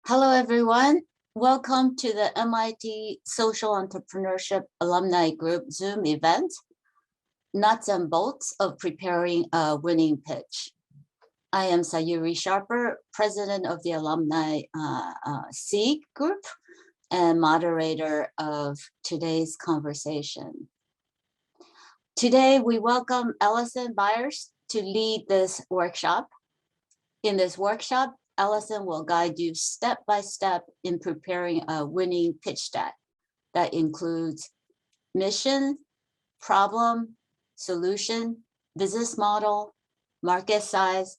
Hello, everyone. Welcome to the MIT Social Entrepreneurship Alumni Group Zoom event, Nuts and Bolts of Preparing a Winning Pitch. I am Sayuri Sharper, president of the Alumni SEAG group and moderator of today's conversation. Today, we welcome Allison Byers to lead this workshop. In this workshop, Allison will guide you step by step in preparing a winning pitch deck that includes mission, problem, solution, business model, market size,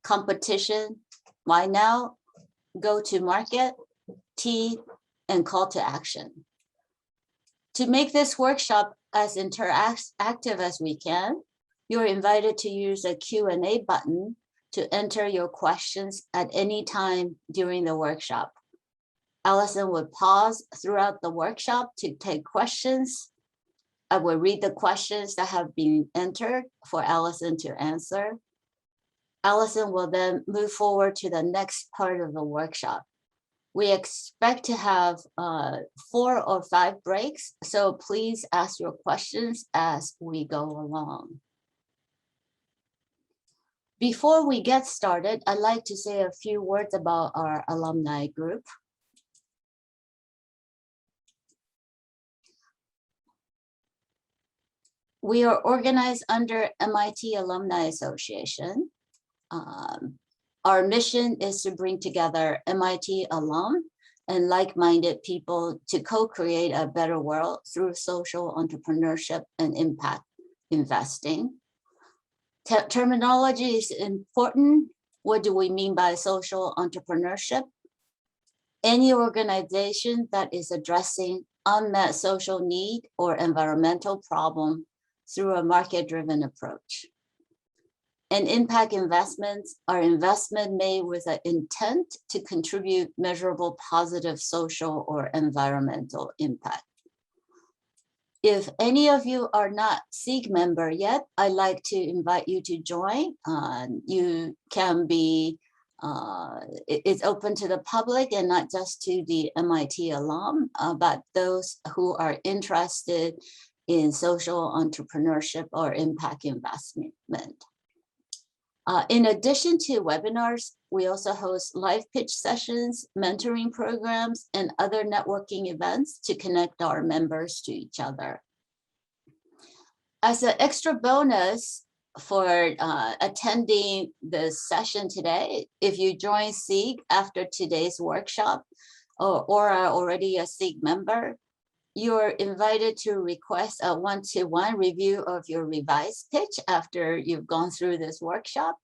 competition, why now, go to market, T, and call to action. To make this workshop as interactive as we can, you're invited to use a Q&A button to enter your questions at any time during the workshop. Allison will pause throughout the workshop to take questions. I will read the questions that have been entered for Allison to answer. Allison will then move forward to the next part of the workshop. We expect to have 4 or 5 breaks, so please ask your questions as we go along. Before we get started, I'd like to say a few words about our alumni group. We are organized under MIT Alumni Association. Our mission is to bring together MIT alum and like-minded people to co-create a better world through social entrepreneurship and impact investing. Terminology is important. What do we mean by social entrepreneurship? Any organization that is addressing unmet social need or environmental problem through a market-driven approach. And impact investments are investment made with an intent to contribute measurable positive social or environmental impact. If any of you are not SEAG member yet, I'd like to invite you to join. You can be, it's open to the public and not just to the MIT alum, but those who are interested in social entrepreneurship or impact investment. In addition to webinars, we also host live pitch sessions, mentoring programs, and other networking events to connect our members to each other. As an extra bonus for attending this session today, if you join SEAG after today's workshop or are already a SEAG member, you're invited to request a one-to-one review of your revised pitch after you've gone through this workshop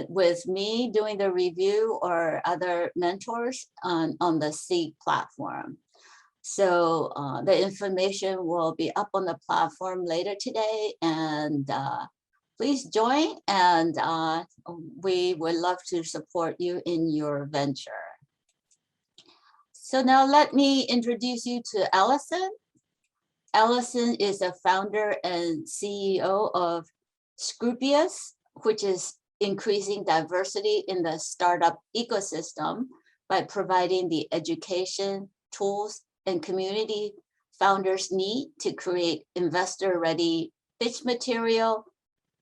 with me doing the review or other mentors on the SEAG platform. So the information will be up on the platform later today, and please join, and we would love to support you in your venture. So now let me introduce you to Allison. Allison is a founder and CEO of Scoobious, which is increasing diversity in the startup ecosystem by providing the education, tools, and community founders need to create investor-ready pitch material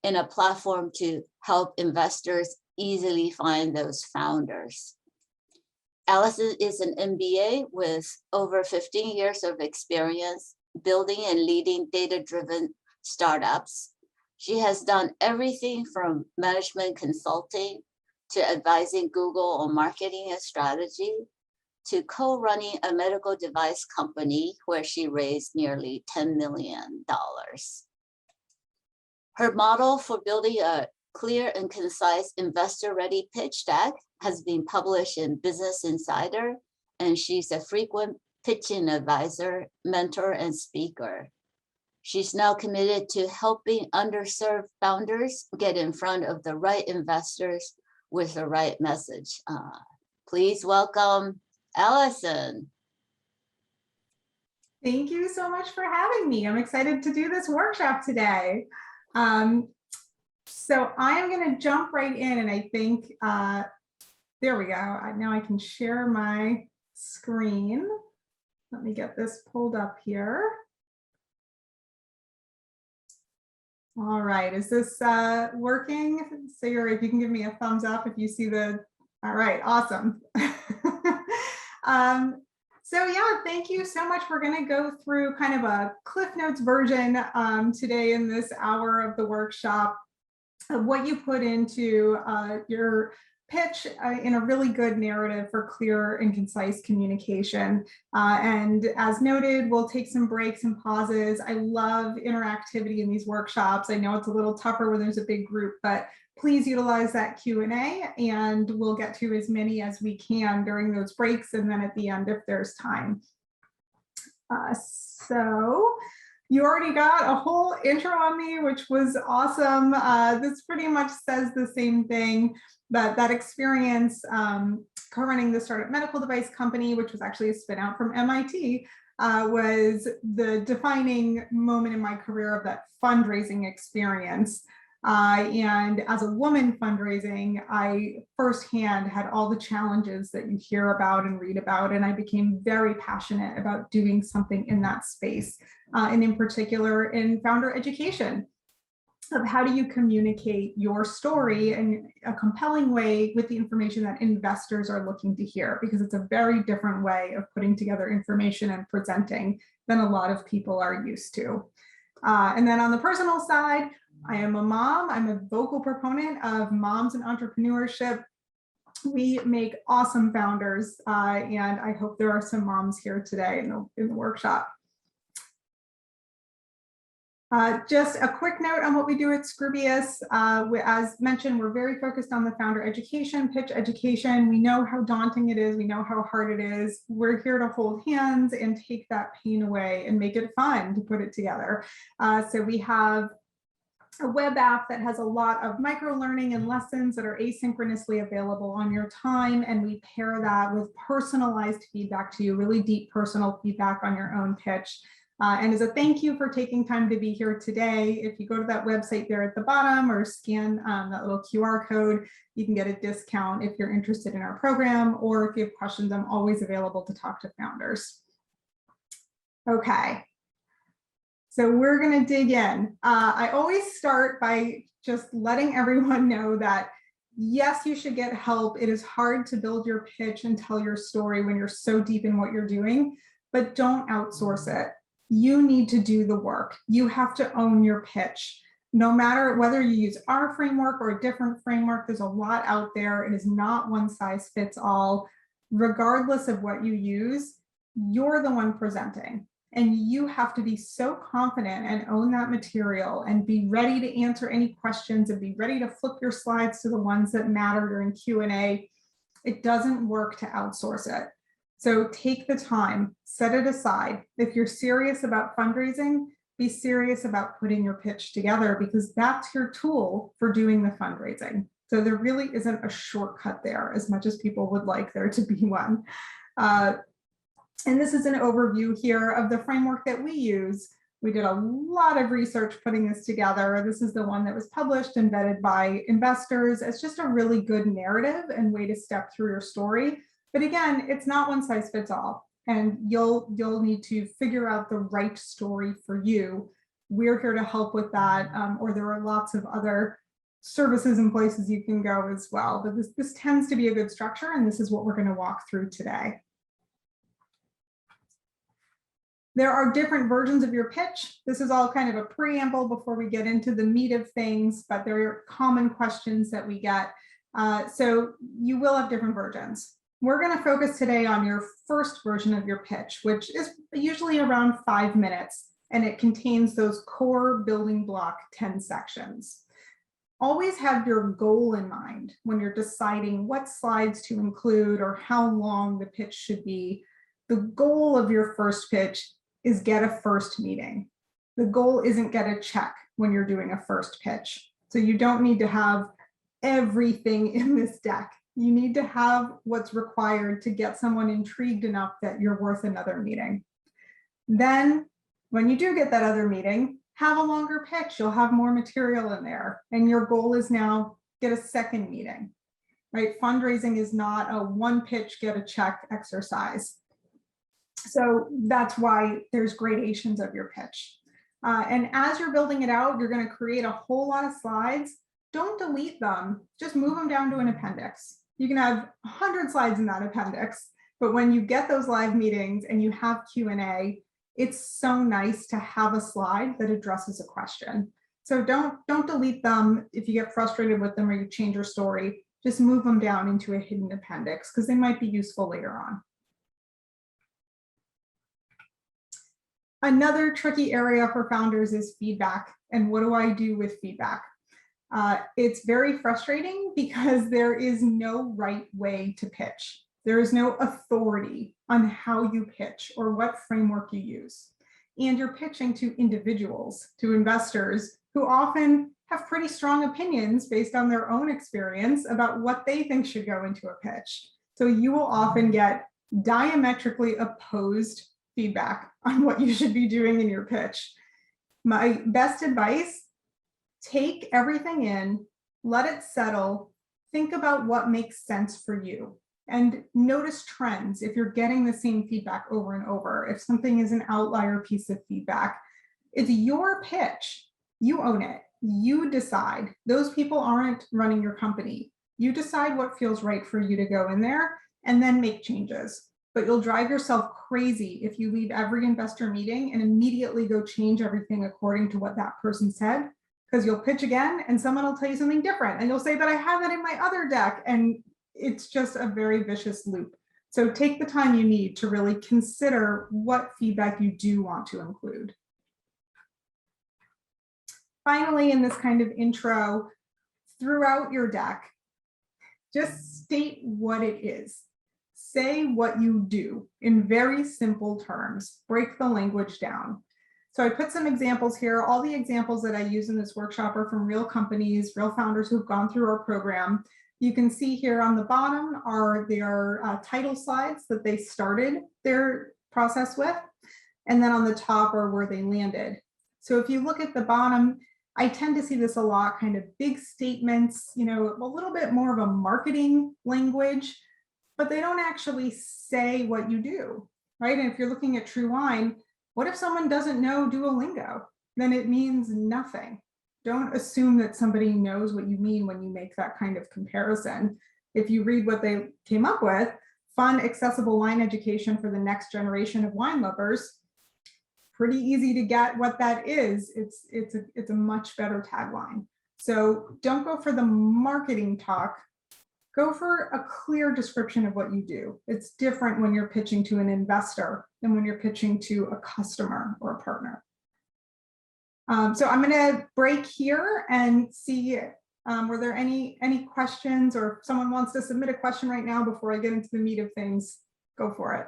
and a platform to help investors easily find those founders. Allison is an MBA with over 15 years of experience building and leading data-driven startups. She has done everything from management consulting to advising Google on marketing and strategy to co-running a medical device company where she raised nearly $10 million. Her model for building a clear and concise investor-ready pitch deck has been published in Business Insider, and she's a frequent pitching advisor, mentor, and speaker. She's now committed to helping underserved founders get in front of the right investors with the right message. Please welcome Allison. Thank you so much for having me. I'm excited to do this workshop today. So I'm going to jump right in, and I think There we go. Now I can share my screen. Let me get this pulled up here. All right, is this working? Sarah, if you can give me a thumbs up if you see the, all right, awesome. So yeah, thank you so much. We're gonna go through kind of a Cliff Notes version today in this hour of the workshop of what you put into your pitch in a really good narrative for clear and concise communication. And as noted, we'll take some breaks and pauses. I love interactivity in these workshops. I know it's a little tougher when there's a big group, but please utilize that Q&A and we'll get to as many as we can during those breaks and then at the end if there's time. So you already got a whole intro on me, which was awesome. This pretty much says the same thing, but that experience co-running the startup medical device company, which was actually a spin out from MIT, was the defining moment in my career of that fundraising experience. And as a woman fundraising, I firsthand had all the challenges that you hear about and read about, and I became very passionate about doing something in that space, and in particular in founder education of how do you communicate your story in a compelling way with the information that investors are looking to hear, because it's a very different way of putting together information and presenting than a lot of people are used to. And then on the personal side, I am a mom. I'm a vocal proponent of moms and entrepreneurship. We make awesome founders, and I hope there are some moms here today in the workshop. Just a quick note on what we do at Scoobious. As mentioned, we're very focused on the founder education, pitch education. We know how daunting it is. We know how hard it is. We're here to hold hands and take that pain away and make it fun to put it together. So we have a web app that has a lot of micro learning and lessons that are asynchronously available on your time. And we pair that with personalized feedback to you, really deep personal feedback on your own pitch. And as a thank you for taking time to be here today, if you go to that website there at the bottom or scan that little QR code, you can get a discount if you're interested in our program, or if you have questions, I'm always available to talk to founders. Okay. So we're going to dig in. I always start by just letting everyone know that, yes, you should get help. It is hard to build your pitch and tell your story when you're so deep in what you're doing, but don't outsource it. You need to do the work. You have to own your pitch. No matter whether you use our framework or a different framework, there's a lot out there. It is not one size fits all. Regardless of what you use, you're the one presenting. And you have to be so confident and own that material and be ready to answer any questions and be ready to flip your slides to the ones that matter during Q&A. It doesn't work to outsource it. So take the time, set it aside. If you're serious about fundraising, be serious about putting your pitch together, because that's your tool for doing the fundraising. So there really isn't a shortcut there, as much as people would like there to be one. And this is an overview here of the framework that we use. We did a lot of research putting this together. This is the one that was published and vetted by investors. It's just a really good narrative and way to step through your story. But again, it's not one size fits all. And you'll need to figure out the right story for you. We're here to help with that, or there are lots of other services and places you can go as well. But this tends to be a good structure, and this is what we're going to walk through today. There are different versions of your pitch. This is all kind of a preamble before we get into the meat of things, but there are common questions that we get. So you will have different versions. We're going to focus today on your first version of your pitch, which is usually around 5 minutes, and it contains those core building block 10 sections. Always have your goal in mind when you're deciding what slides to include or how long the pitch should be. The goal of your first pitch is get a first meeting. The goal isn't get a check when you're doing a first pitch. So you don't need to have everything in this deck. You need to have what's required to get someone intrigued enough that you're worth another meeting. Then when you do get that other meeting, have a longer pitch. You'll have more material in there. And your goal is now get a second meeting. right? Fundraising is not a one pitch, get a check exercise. So that's why there's gradations of your pitch. And as you're building it out, you're going to create a whole lot of slides. Don't delete them, just move them down to an appendix. You can have 100 slides in that appendix, but when you get those live meetings and you have Q&A, it's so nice to have a slide that addresses a question. So don't delete them if you get frustrated with them or you change your story. Just move them down into a hidden appendix because they might be useful later on. Another tricky area for founders is feedback. And what do I do with feedback? It's very frustrating because there is no right way to pitch. There is no authority on how you pitch or what framework you use. And you're pitching to individuals, to investors who often have pretty strong opinions based on their own experience about what they think should go into a pitch. So you will often get diametrically opposed feedback on what you should be doing in your pitch. My best advice, take everything in, let it settle, think about what makes sense for you, and notice trends if you're getting the same feedback over and over. If something is an outlier piece of feedback, it's your pitch. You own it. You decide. Those people aren't running your company. You decide what feels right for you to go in there and then make changes. But you'll drive yourself crazy if you leave every investor meeting and immediately go change everything according to what that person said, because you'll pitch again and someone will tell you something different and you'll say, but I have that in my other deck. And it's just a very vicious loop. So take the time you need to really consider what feedback you do want to include. Finally, in this kind of intro, throughout your deck, just state what it is. Say what you do in very simple terms. Break the language down. So I put some examples here. All the examples that I use in this workshop are from real companies, real founders who've gone through our program. You can see here on the bottom are their title slides that they started their process with. And then on the top are where they landed. So if you look at the bottom, I tend to see this a lot, kind of big statements, you know, a little bit more of a marketing language, but they don't actually say what you do, right? And if you're looking at True Wine, what if someone doesn't know Duolingo? Then it means nothing. Don't assume that somebody knows what you mean when you make that kind of comparison. If you read what they came up with, fun, accessible wine education for the next generation of wine lovers, pretty easy to get what that is. It's a much better tagline. So don't go for the marketing talk. Go for a clear description of what you do. It's different when you're pitching to an investor than when you're pitching to a customer or a partner. So I'm going to break here and see, were there any questions, or if someone wants to submit a question right now before I get into the meat of things, go for it.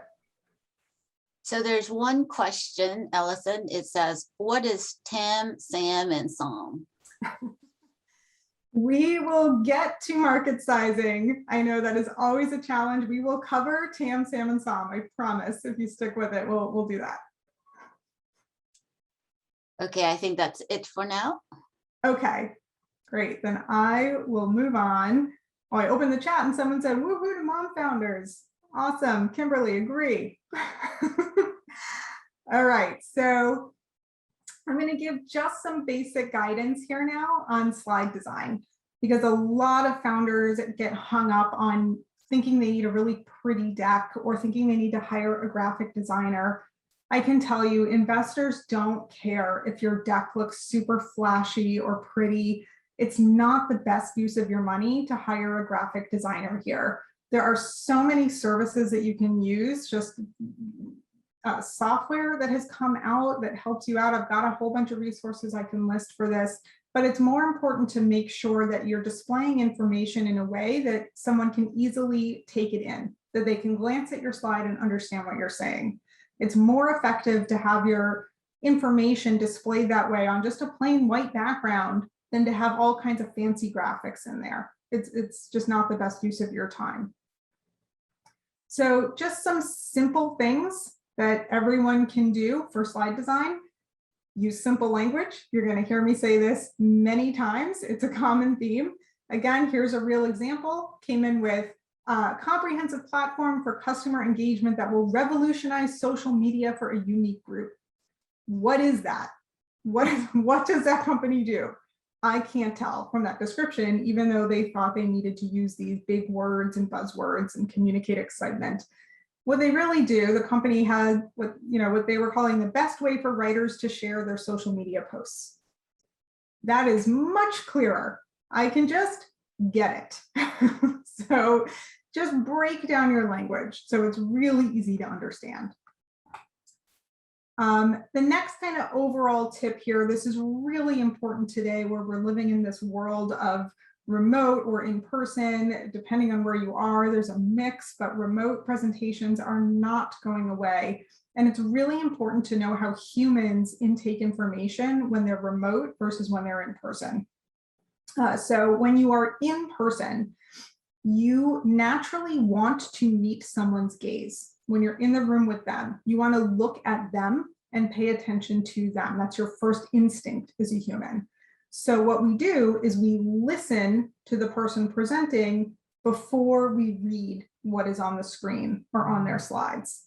So there's one question, Allison. It says, what is TAM, SAM, and SOM? We will get to market sizing. I know that is always a challenge. We will cover TAM, SAM, and SOM. I promise. If you stick with it, we'll do that. Okay, I think that's it for now. Okay, great. Then I will move on. Oh, I opened the chat and someone said, woohoo to mom founders. Awesome. Kimberly, agree. All right, so I'm going to give just some basic guidance here now on slide design, because a lot of founders get hung up on thinking they need a really pretty deck or thinking they need to hire a graphic designer. I can tell you, investors don't care if your deck looks super flashy or pretty. It's not the best use of your money to hire a graphic designer here. There are so many services that you can use, just software that has come out that helps you out. I've got a whole bunch of resources I can list for this, but it's more important to make sure that you're displaying information in a way that someone can easily take it in, that they can glance at your slide and understand what you're saying. It's more effective to have your information displayed that way on just a plain white background than to have all kinds of fancy graphics in there. It's just not the best use of your time. So just some simple things that everyone can do for slide design. Use simple language. You're going to hear me say this many times. It's a common theme. Again, here's a real example, came in with a comprehensive platform for customer engagement that will revolutionize social media for a unique group. What is that? What does that company do? I can't tell from that description, even though they thought they needed to use these big words and buzzwords and communicate excitement. What they really do, the company had what they were calling the best way for writers to share their social media posts. That is much clearer. I can just get it. So just break down your language so it's really easy to understand. The next kind of overall tip here, this is really important today where we're living in this world of remote or in person, depending on where you are, there's a mix, but remote presentations are not going away. And it's really important to know how humans intake information when they're remote versus when they're in person. So when you are in person, you naturally want to meet someone's gaze. When you're in the room with them, you want to look at them and pay attention to them. That's your first instinct as a human. So what we do is we listen to the person presenting before we read what is on the screen or on their slides.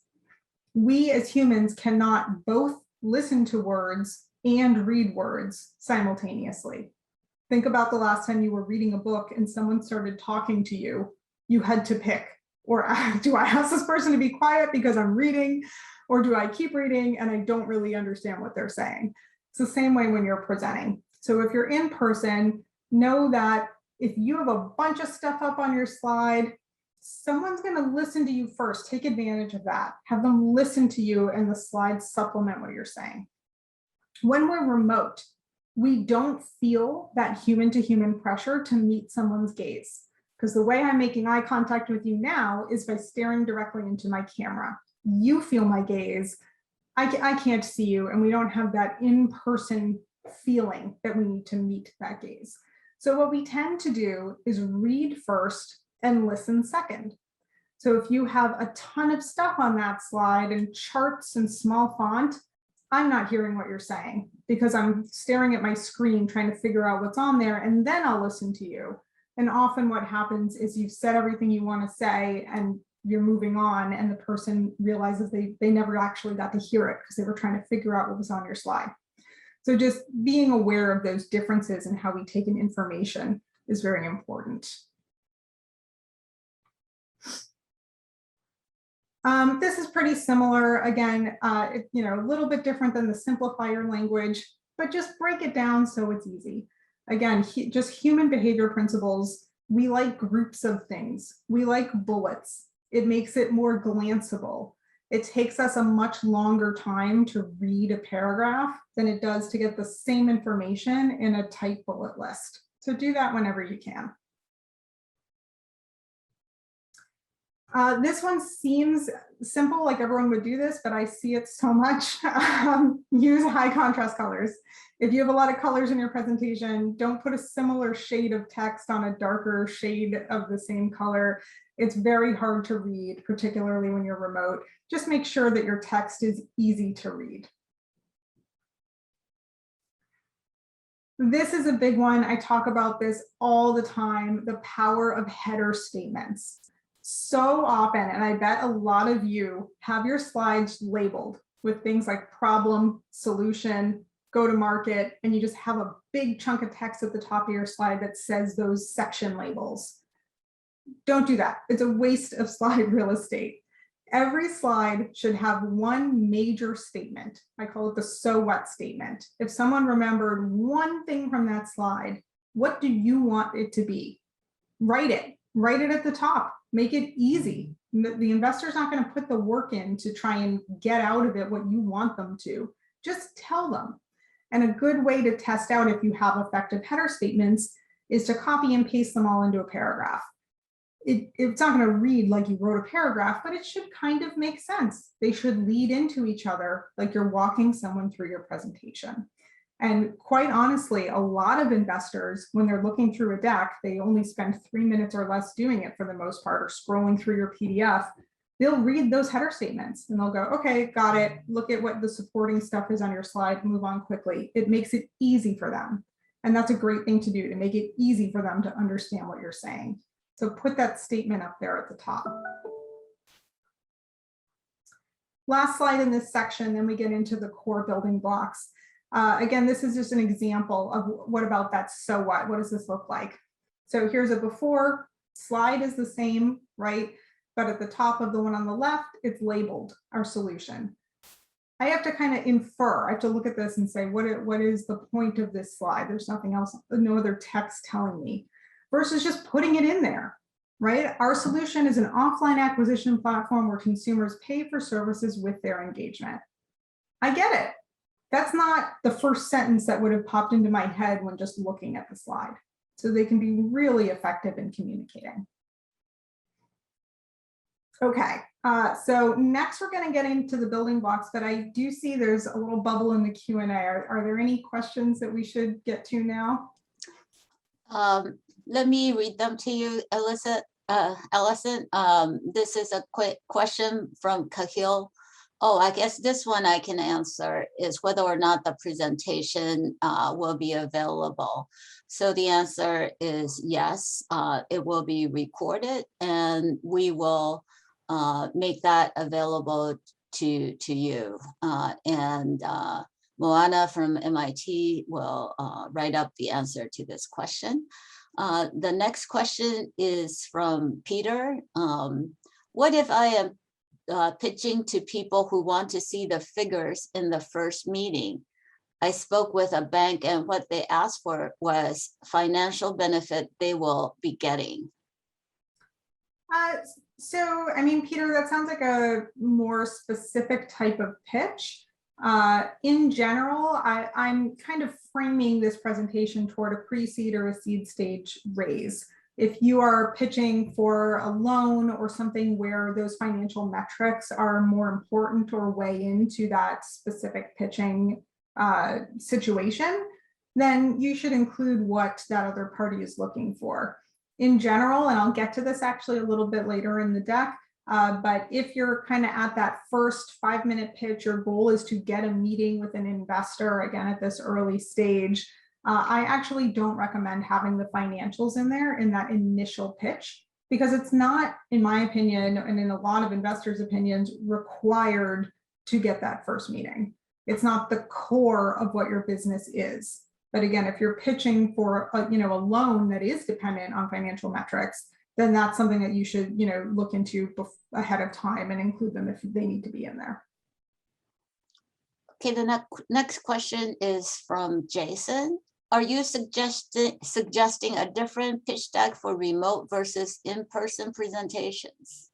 We as humans cannot both listen to words and read words simultaneously. Think about the last time you were reading a book and someone started talking to you, you had to pick, or do I ask this person to be quiet because I'm reading, or do I keep reading and I don't really understand what they're saying? It's the same way when you're presenting. So if you're in person, know that if you have a bunch of stuff up on your slide, someone's going to listen to you first. Take advantage of that. Have them listen to you and the slides supplement what you're saying. When we're remote, we don't feel that human-to-human pressure to meet someone's gaze. Because the way I'm making eye contact with you now is by staring directly into my camera. You feel my gaze. I can't see you, and we don't have that in-person feeling that we need to meet that gaze. So what we tend to do is read first and listen second. So if you have a ton of stuff on that slide and charts and small font, I'm not hearing what you're saying because I'm staring at my screen trying to figure out what's on there, and then I'll listen to you. And often what happens is you've said everything you want to say and you're moving on, and the person realizes they never actually got to hear it because they were trying to figure out what was on your slide. So just being aware of those differences in how we take in information is very important. This is pretty similar. Again, a little bit different than the simplifier language, but just break it down so it's easy. Again, just human behavior principles. We like groups of things. We like bullets. It makes it more glanceable. It takes us a much longer time to read a paragraph than it does to get the same information in a tight bullet list. So do that whenever you can. This one seems simple, like everyone would do this, but I see it so much. Use high contrast colors. If you have a lot of colors in your presentation, don't put a similar shade of text on a darker shade of the same color. It's very hard to read, particularly when you're remote. Just make sure that your text is easy to read. This is a big one. I talk about this all the time, the power of header statements. So often, and I bet a lot of you have your slides labeled with things like problem, solution, go to market, and you just have a big chunk of text at the top of your slide that says those section labels. Don't do that. It's a waste of slide real estate. Every slide should have one major statement. I call it the so what statement. If someone remembered one thing from that slide, what do you want it to be? Write it. Write it at the top. Make it easy. The investor's not going to put the work in to try and get out of it what you want them to. Just tell them. And a good way to test out if you have effective header statements is to copy and paste them all into a paragraph. It's not going to read like you wrote a paragraph, but it should kind of make sense. They should lead into each other like you're walking someone through your presentation. And quite honestly, a lot of investors, when they're looking through a deck, they only spend 3 minutes or less doing it for the most part, or scrolling through your PDF. They'll read those header statements and they'll go, okay, got it. Look at what the supporting stuff is on your slide, move on quickly. It makes it easy for them. And that's a great thing to do to make it easy for them to understand what you're saying. So put that statement up there at the top. Last slide in this section, then we get into the core building blocks. Again, this is just an example of what about that so what? What does this look like? So here's a before, slide is the same, right? But at the top of the one on the left, it's labeled our solution. I have to kind of infer, I have to look at this and say, what is the point of this slide? There's nothing else, no other text telling me, versus just putting it in there, right? Our solution is an offline acquisition platform where consumers pay for services with their engagement. I get it. That's not the first sentence that would have popped into my head when just looking at the slide. So they can be really effective in communicating. Okay, so next we're going to get into the building blocks, but I do see there's a little bubble in the Q&A. Are there any questions that we should get to now? Let me read them to you, Allison. This is a quick question from Cahill. Oh, I guess this one I can answer is whether or not the presentation will be available. So the answer is yes, it will be recorded and we will make that available to you. Moana from MIT will write up the answer to this question. The next question is from Peter. What if I am pitching to people who want to see the figures in the first meeting? I spoke with a bank and what they asked for was financial benefit they will be getting. So, I mean, Peter, that sounds like a more specific type of pitch. In general, I'm kind of framing this presentation toward a pre-seed or a seed stage raise. If you are pitching for a loan or something where those financial metrics are more important or weigh into that specific pitching situation, then you should include what that other party is looking for. In general, and I'll get to this actually a little bit later in the deck, but if you're kind of at that first 5-minute pitch, your goal is to get a meeting with an investor, again, at this early stage, I actually don't recommend having the financials in there in that initial pitch, because it's not, in my opinion, and in a lot of investors' opinions, required to get that first meeting. It's not the core of what your business is. But again, if you're pitching for a loan that is dependent on financial metrics, then that's something that you should look into ahead of time and include them if they need to be in there. Okay, the next question is from Jason. Are you suggesting a different pitch deck for remote versus in-person presentations?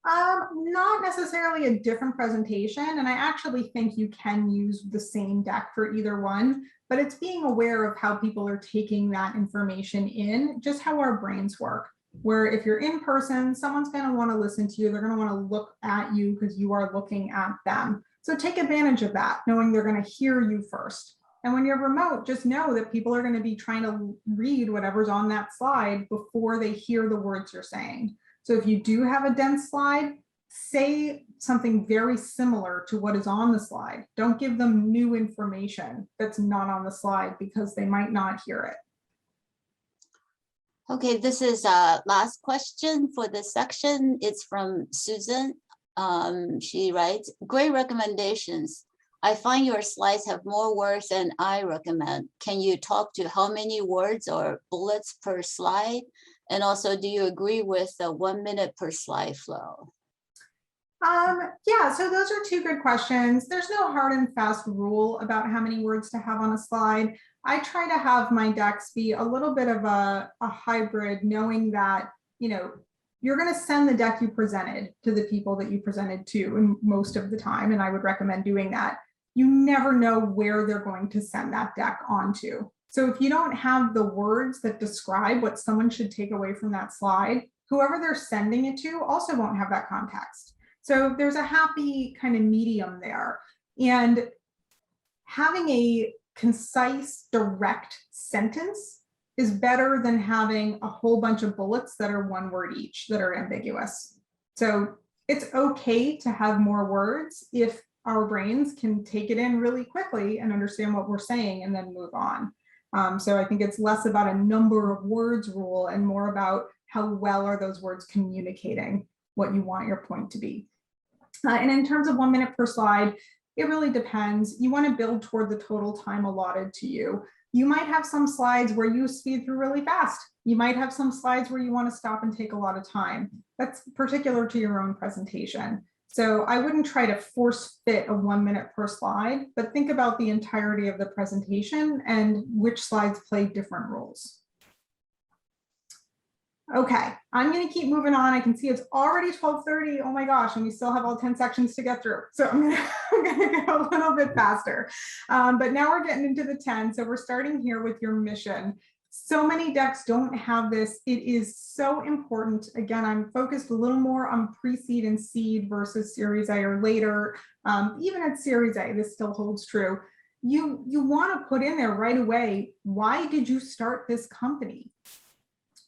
Not necessarily a different presentation, and I actually think you can use the same deck for either one, but it's being aware of how people are taking that information in, just how our brains work, where if you're in person, someone's going to want to listen to you, they're going to want to look at you because you are looking at them. So take advantage of that, knowing they're going to hear you first. And when you're remote, just know that people are going to be trying to read whatever's on that slide before they hear the words you're saying. So if you do have a dense slide, say something very similar to what is on the slide. Don't give them new information that's not on the slide because they might not hear it. Okay, this is last question for this section. It's from Susan. She writes, great recommendations. I find your slides have more words than I recommend. Can you talk to how many words or bullets per slide? And also, do you agree with the 1 minute per slide flow? Yeah, so those are two good questions. There's no hard and fast rule about how many words to have on a slide. I try to have my decks be a little bit of a hybrid, knowing that, you're going to send the deck you presented to the people that you presented to most of the time, and I would recommend doing that. You never know where they're going to send that deck onto. So if you don't have the words that describe what someone should take away from that slide, whoever they're sending it to also won't have that context. So there's a happy kind of medium there. And having a concise, direct sentence is better than having a whole bunch of bullets that are one word each that are ambiguous. So it's okay to have more words if our brains can take it in really quickly and understand what we're saying and then move on. So I think it's less about a number of words rule and more about how well are those words communicating what you want your point to be. And in terms of 1 minute per slide, it really depends. You want to build toward the total time allotted to you. You might have some slides where you speed through really fast. You might have some slides where you want to stop and take a lot of time. That's particular to your own presentation. So I wouldn't try to force fit a 1 minute per slide, but think about the entirety of the presentation and which slides play different roles. Okay, I'm going to keep moving on. I can see it's already 12:30. Oh my gosh, and we still have all 10 sections to get through. So I'm going to go a little bit faster. But now we're getting into the 10. So we're starting here with your mission. So many decks don't have this. It is so important. Again, I'm focused a little more on pre-seed and seed versus Series A or later. Even at Series A, this still holds true. You want to put in there right away, why did you start this company?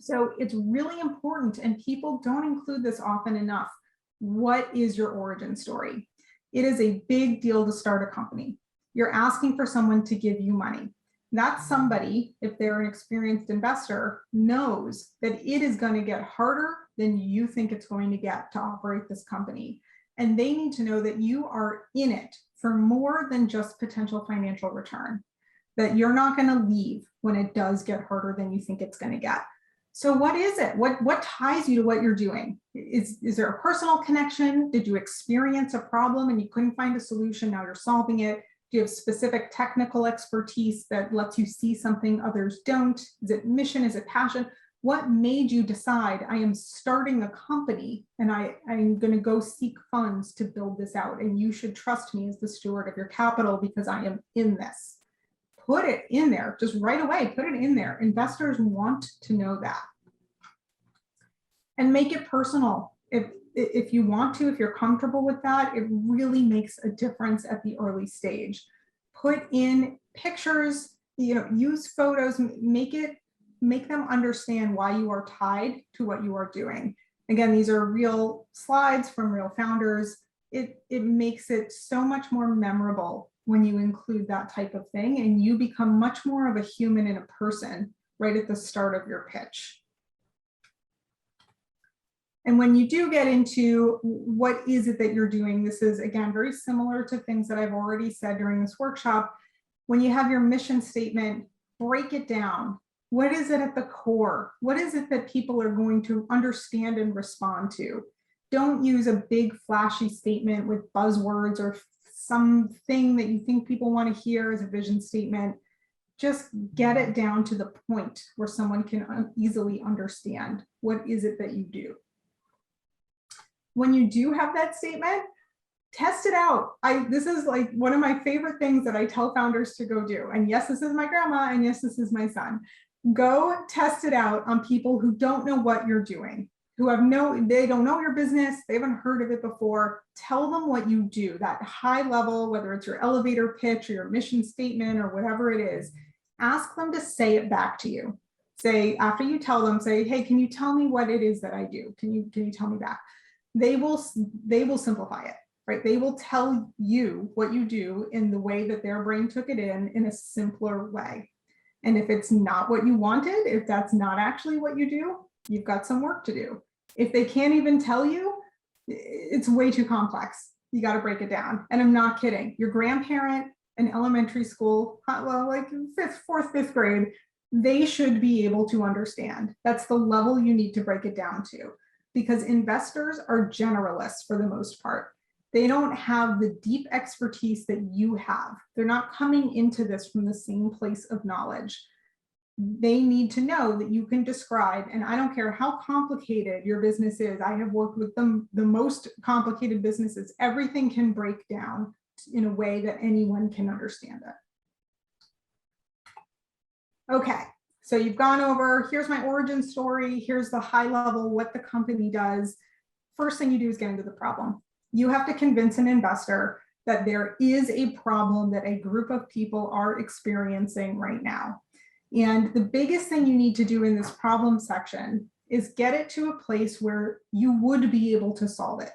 So it's really important, and people don't include this often enough. What is your origin story? It is a big deal to start a company. You're asking for someone to give you money. That somebody, if they're an experienced investor, knows that it is going to get harder than you think it's going to get to operate this company. And they need to know that you are in it for more than just potential financial return, that you're not going to leave when it does get harder than you think it's going to get. So what is it? What ties you to what you're doing? Is there a personal connection? Did you experience a problem and you couldn't find a solution? Now you're solving it. Do you have specific technical expertise that lets you see something others don't? Is it mission? Is it passion? What made you decide I am starting a company and I'm going to go seek funds to build this out? And you should trust me as the steward of your capital because I am in this. Put it in there, just right away, put it in there. Investors want to know that. And make it personal. If you want to, if you're comfortable with that, it really makes a difference at the early stage. Put in pictures, use photos, make them understand why you are tied to what you are doing. Again, these are real slides from real founders. It makes it so much more memorable when you include that type of thing, and you become much more of a human and a person right at the start of your pitch. And when you do get into what is it that you're doing, this is, again, very similar to things that I've already said during this workshop. When you have your mission statement, break it down. What is it at the core? What is it that people are going to understand and respond to? Don't use a big flashy statement with buzzwords or something that you think people want to hear as a vision statement. Just get it down to the point where someone can easily understand what is it that you do. When you do have that statement, test it out. This is like one of my favorite things that I tell founders to go do. And yes, this is my grandma, and yes, this is my son. Go test it out on people who don't know what you're doing, they don't know your business, they haven't heard of it before. Tell them what you do, that high level, whether it's your elevator pitch or your mission statement or whatever it is. Ask them to say it back to you. Say, after you tell them, say, hey, can you tell me what it is that I do? Can you tell me back? They will simplify it, right? They will tell you what you do in the way that their brain took it in a simpler way. And if it's not what you wanted, if that's not actually what you do, you've got some work to do. If they can't even tell you, it's way too complex. You got to break it down. And I'm not kidding. Your grandparent in elementary school, well, like fourth, fifth grade, they should be able to understand. That's the level you need to break it down to, because investors are generalists for the most part. They don't have the deep expertise that you have. They're not coming into this from the same place of knowledge. They need to know that you can describe, and I don't care how complicated your business is. I have worked with the most complicated businesses. Everything can break down in a way that anyone can understand it. Okay, so you've gone over, here's my origin story, here's the high level, what the company does. First thing you do is get into the problem. You have to convince an investor that there is a problem that a group of people are experiencing right now. And the biggest thing you need to do in this problem section is get it to a place where you would be able to solve it,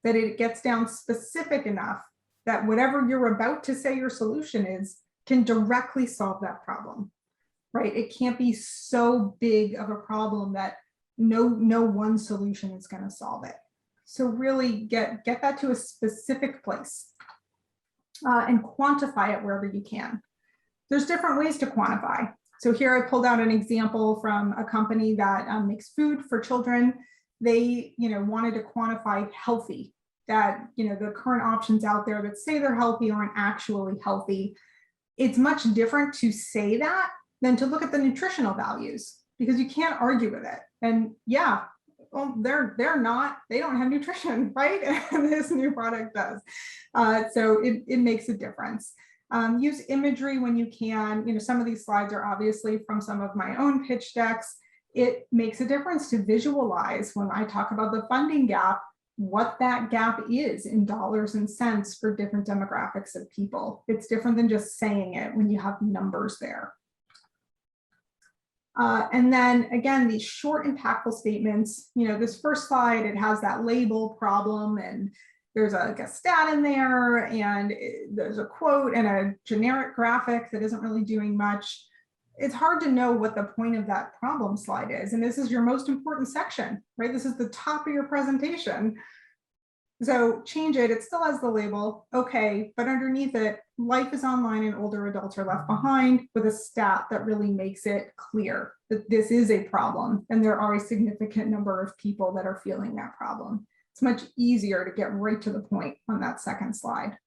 that it gets down specific enough that whatever you're about to say your solution is can directly solve that problem. right? It can't be so big of a problem that no one solution is going to solve it. So really get that to a specific place and quantify it wherever you can. There's different ways to quantify. So here I pulled out an example from a company that makes food for children. They, wanted to quantify healthy, that, the current options out there that say they're healthy aren't actually healthy. It's much different to say that than to look at the nutritional values, because you can't argue with it. And yeah, well, they don't have nutrition, right? And this new product does. So it makes a difference. Use imagery when you can. Some of these slides are obviously from some of my own pitch decks. It makes a difference to visualize when I talk about the funding gap, what that gap is in dollars and cents for different demographics of people. It's different than just saying it when you have numbers there. And then again, these short impactful statements, this first slide, it has that label problem and there's a stat in there and there's a quote and a generic graphic that isn't really doing much. It's hard to know what the point of that problem slide is. And this is your most important section, right? This is the top of your presentation. So change it, it still has the label, okay, but underneath it, life is online and older adults are left behind, with a stat that really makes it clear that this is a problem and there are a significant number of people that are feeling that problem. It's much easier to get right to the point on that second slide.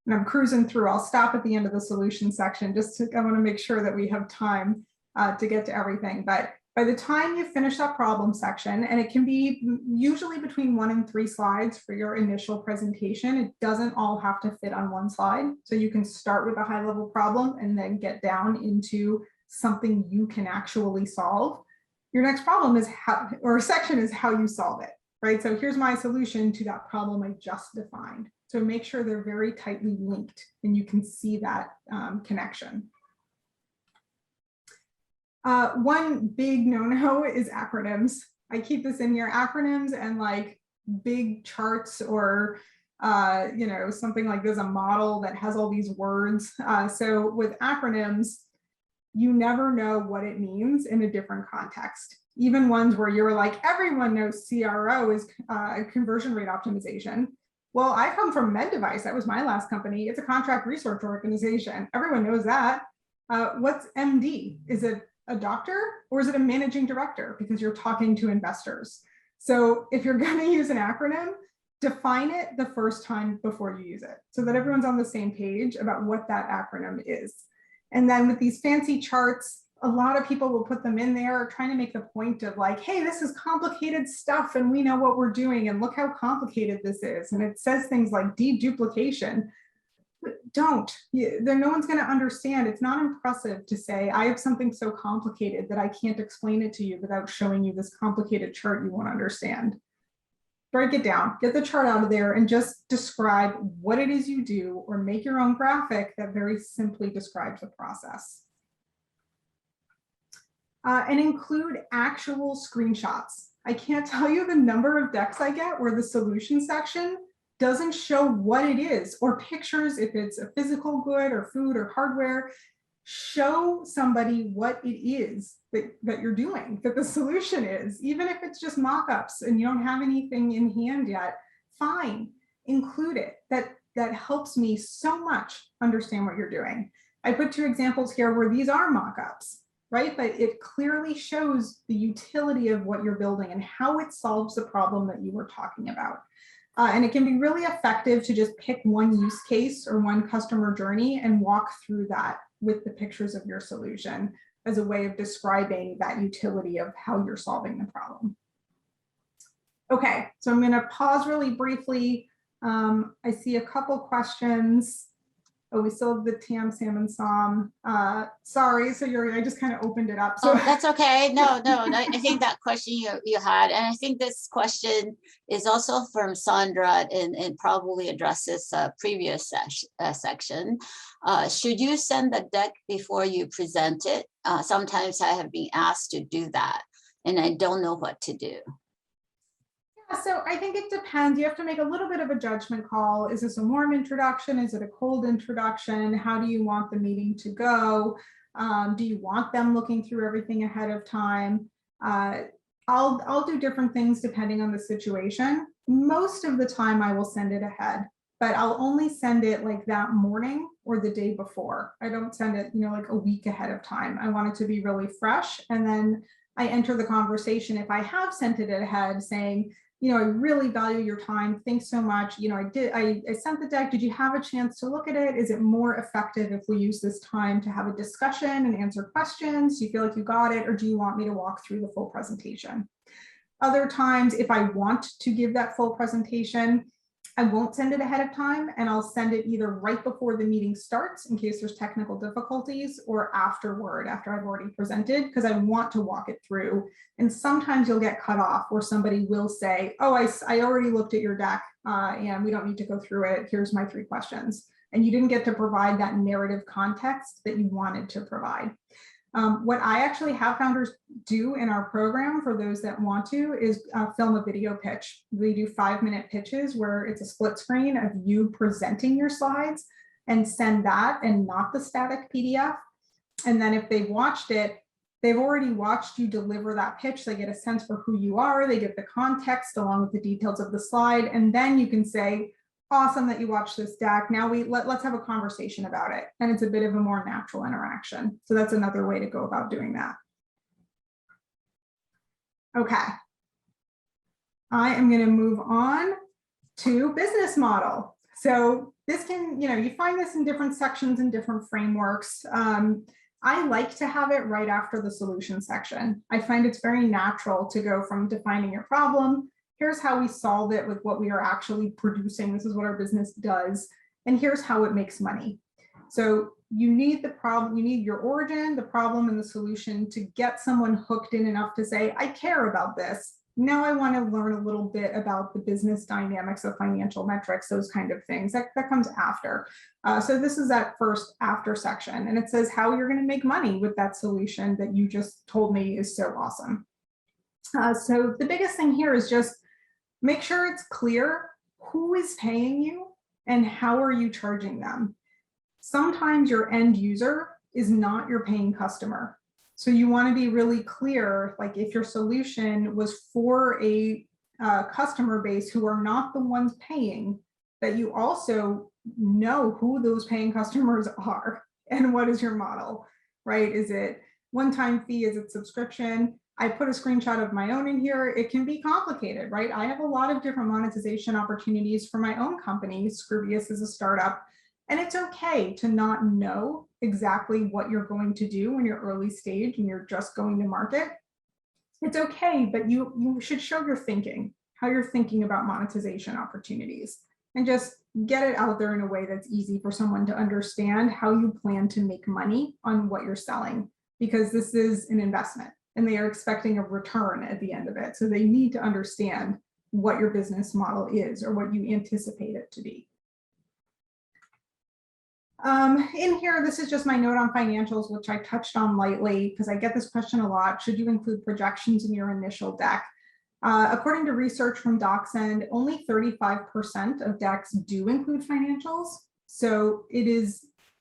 And I'm cruising through, I'll stop at the end of the solution section, I want to make sure that we have time to get to everything. But by the time you finish that problem section, and it can be usually between 1 and 3 slides for your initial presentation, it doesn't all have to fit on one slide. So you can start with a high level problem and then get down into something you can actually solve. Your next problem is section is how you solve it, right? So here's my solution to that problem I just defined. So make sure they're very tightly linked and you can see that connection. One big no-no is acronyms. I keep this in here, acronyms and like big charts or, something like there's a model that has all these words. So with acronyms, you never know what it means in a different context. Even ones where you're like, everyone knows CRO is conversion rate optimization. Well, I come from Med Device. That was my last company. It's a contract research organization. Everyone knows that. What's MD? Is it a doctor or is it a managing director? Because you're talking to investors. So if you're going to use an acronym, define it the first time before you use it so that everyone's on the same page about what that acronym is. And then with these fancy charts, a lot of people will put them in there trying to make the point of like, hey, this is complicated stuff and we know what we're doing and look how complicated this is. And it says things like deduplication. Don't. No one's going to understand. It's not impressive to say, I have something so complicated that I can't explain it to you without showing you this complicated chart you won't understand. Break it down, get the chart out of there and just describe what it is you do or make your own graphic that very simply describes the process. And include actual screenshots. I can't tell you the number of decks I get where the solution section doesn't show what it is, or pictures if it's a physical good or food or hardware. Show somebody what it is that you're doing, that the solution is, even if it's just mock-ups and you don't have anything in hand yet, fine, include it. That helps me so much understand what you're doing. I put 2 examples here where these are mock-ups, right? But it clearly shows the utility of what you're building and how it solves the problem that you were talking about. And it can be really effective to just pick one use case or one customer journey and walk through that with the pictures of your solution as a way of describing that utility of how you're solving the problem. Okay, so I'm going to pause really briefly. I see a couple questions. Oh, we still have the Tam, Sam, and Sam. Sorry, so I just kind of opened it up. So oh, that's okay. No, I think that question you had, and I think this question is also from Sandra and probably addresses a previous section. Should you send the deck before you present it? Sometimes I have been asked to do that, and I don't know what to do. So I think it depends. You have to make a little bit of a judgment call. Is this a warm introduction? Is it a cold introduction? How do you want the meeting to go? Do you want them looking through everything ahead of time? I'll do different things depending on the situation. Most of the time I will send it ahead, but I'll only send it like that morning or the day before. I don't send it, like a week ahead of time. I want it to be really fresh. And then I enter the conversation if I have sent it ahead saying, I really value your time. Thanks so much. I sent the deck. Did you have a chance to look at it? Is it more effective if we use this time to have a discussion and answer questions? Do you feel like you got it? Or do you want me to walk through the full presentation? Other times, if I want to give that full presentation, I won't send it ahead of time, and I'll send it either right before the meeting starts in case there's technical difficulties, or afterward, after I've already presented, because I want to walk it through. And sometimes you'll get cut off where somebody will say, oh, I already looked at your deck and we don't need to go through it. Here's my 3 questions. And you didn't get to provide that narrative context that you wanted to provide. What I actually have founders do in our program for those that want to is film a video pitch. We do 5-minute pitches where it's a split screen of you presenting your slides, and send that and not the static PDF. And then if they've watched it, they've already watched you deliver that pitch. They get a sense for who you are. They get the context along with the details of the slide. And then you can say, awesome that you watched this deck. Now let's have a conversation about it. And it's a bit of a more natural interaction. So that's another way to go about doing that. Okay. I am going to move on to business model. So this can, you find this in different sections and different frameworks. I like to have it right after the solution section. I find it's very natural to go from defining your problem. Here's how we solve it with what we are actually producing. This is what our business does. And here's how it makes money. So you need the problem, you need your origin, the problem, and the solution to get someone hooked in enough to say, I care about this. Now I want to learn a little bit about the business dynamics of financial metrics, those kind of things. That comes after. So this is that first after section. And it says how you're going to make money with that solution that you just told me is so awesome. So the biggest thing here is just make sure it's clear who is paying you and how are you charging them. Sometimes your end user is not your paying customer. So you want to be really clear, like if your solution was for a customer base who are not the ones paying, that you also know who those paying customers are and what is your model, right? Is it one-time fee? Is it subscription? I put a screenshot of my own in here. It can be complicated, right? I have a lot of different monetization opportunities for my own company. Scoobious is a startup, and it's okay to not know exactly what you're going to do when you're early stage and you're just going to market. It's okay, but you should show your thinking, how you're thinking about monetization opportunities, and just get it out there in a way that's easy for someone to understand how you plan to make money on what you're selling, because this is an investment. And they are expecting a return at the end of it. So they need to understand what your business model is or what you anticipate it to be. In here, this is just my note on financials, which I touched on lightly because I get this question a lot. Should you include projections in your initial deck? According to research from DocSend, only 35% of decks do include financials. So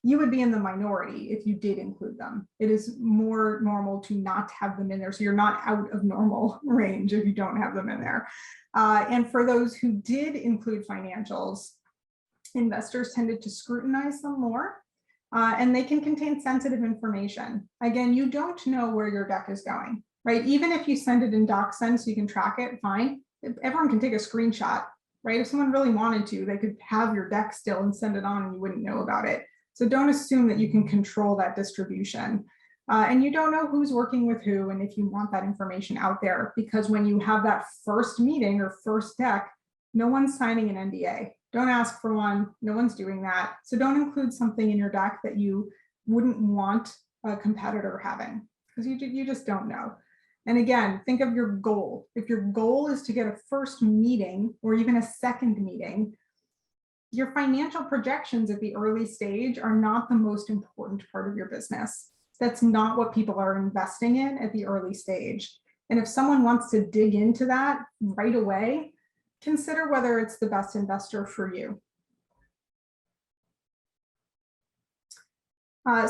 you would be in the minority if you did include them. It is more normal to not have them in there. So you're not out of normal range if you don't have them in there. And for those who did include financials, investors tended to scrutinize them more, and they can contain sensitive information. Again, you don't know where your deck is going, right? Even if you send it in DocSend so you can track it, fine. Everyone can take a screenshot, right? If someone really wanted to, they could have your deck still and send it on and you wouldn't know about it. So don't assume that you can control that distribution. And you don't know who's working with who and if you want that information out there, because when you have that first meeting or first deck, no one's signing an NDA. Don't ask for one. No one's doing that. So don't include something in your deck that you wouldn't want a competitor having, because you just don't know. And again, think of your goal. If your goal is to get a first meeting or even a second meeting, your financial projections at the early stage are not the most important part of your business. That's not what people are investing in at the early stage. And if someone wants to dig into that right away, consider whether it's the best investor for you.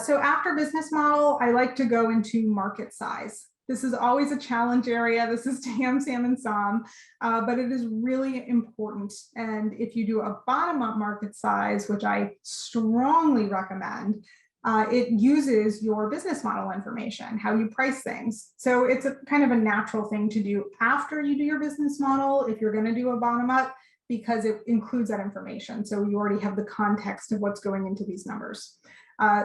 So after business model, I like to go into market size. This is always a challenge area. This is TAM, SAM, and SOM, but it is really important. And if you do a bottom-up market size, which I strongly recommend, it uses your business model information, how you price things. So it's a kind of a natural thing to do after you do your business model, if you're going to do a bottom-up, because it includes that information. So you already have the context of what's going into these numbers.